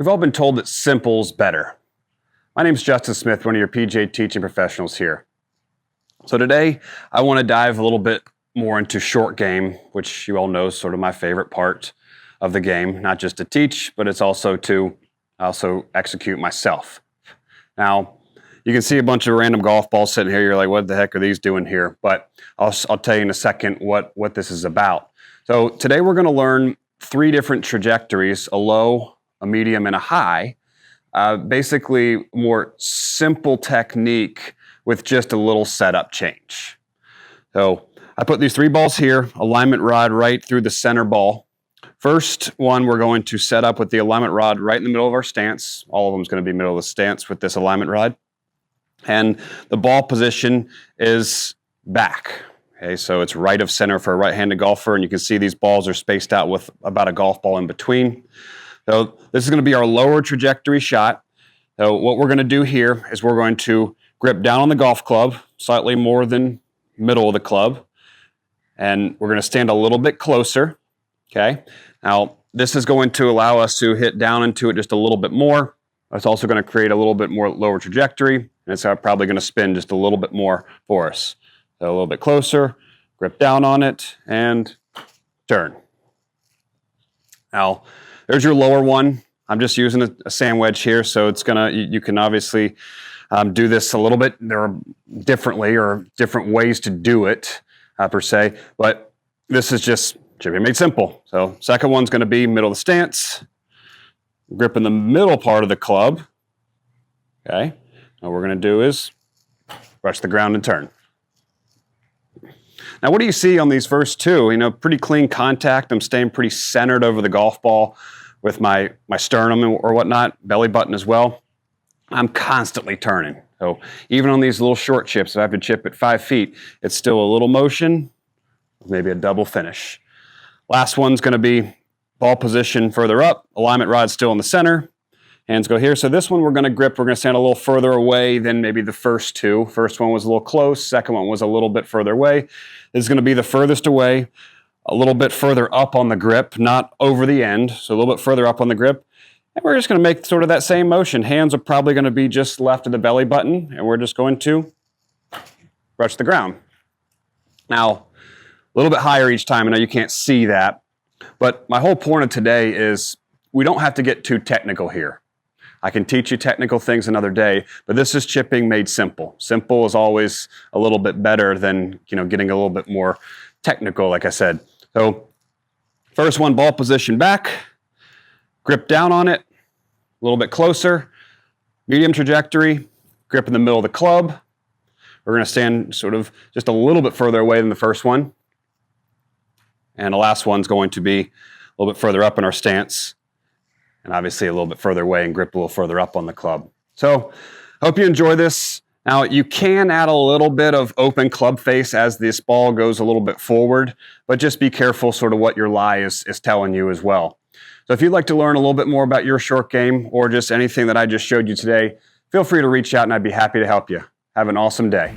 We've all been told that simple's better. My name's Justin Smith, one of your PGA teaching professionals here. So today, I want to dive a little bit more into short game, which you all know is sort of my favorite part of the game, not just to teach, but it's also to execute myself. Now, you can see a bunch of random golf balls sitting here. You're like, what the heck are these doing here? But I'll tell you in a second what this is about. So today we're going to learn 3 different trajectories, a low, a medium, and a high. Basically, more simple technique with just a little setup change. So I put these 3 balls here, alignment rod right through the center ball. First one, we're going to set up with the alignment rod right in the middle of our stance. All of them is going to be middle of the stance with this alignment rod. And the ball position is back. Okay, so it's right of center for a right-handed golfer, and you can see these balls are spaced out with about a golf ball in between. So this is going to be our lower trajectory shot. So what we're going to do here is we're going to grip down on the golf club, slightly more than middle of the club, and we're going to stand a little bit closer. Okay. Now this is going to allow us to hit down into it just a little bit more. It's also going to create a little bit more lower trajectory, and it's probably going to spin just a little bit more for us. So a little bit closer, grip down on it, and turn. Now, there's your lower one. I'm just using a sand wedge here, so it's gonna. You can obviously do this a little bit. There are different ways to do it per se, but this is just should be made simple. So second one's going to be middle of the stance, grip in the middle part of the club. Okay. Now what we're going to do is brush the ground and turn. Now, what do you see on these first 2? Pretty clean contact. I'm staying pretty centered over the golf ball with my sternum or whatnot, belly button as well. I'm constantly turning. So even on these little short chips, if I have to chip at 5 feet, it's still a little motion, maybe a double finish. Last one's going to be ball position further up, alignment rod still in the center. Hands go here. So this one we're going to grip. We're going to stand a little further away than maybe the first 2. First one was a little close. Second one was a little bit further away. This is going to be the furthest away, a little bit further up on the grip, not over the end. So a little bit further up on the grip. And we're just going to make sort of that same motion. Hands are probably going to be just left of the belly button. And we're just going to brush the ground. Now, a little bit higher each time. I know you can't see that. But my whole point of today is we don't have to get too technical here. I can teach you technical things another day, but this is chipping made simple. Simple is always a little bit better than, getting a little bit more technical, like I said. So first one, ball position back, grip down on it, a little bit closer, medium trajectory, grip in the middle of the club. We're going to stand sort of just a little bit further away than the first one. And the last one's going to be a little bit further up in our stance, and obviously a little bit further away and grip a little further up on the club. So I hope you enjoy this. Now you can add a little bit of open club face as this ball goes a little bit forward, but just be careful sort of what your lie is telling you as well. So if you'd like to learn a little bit more about your short game or just anything that I just showed you today, feel free to reach out and I'd be happy to help you. Have an awesome day.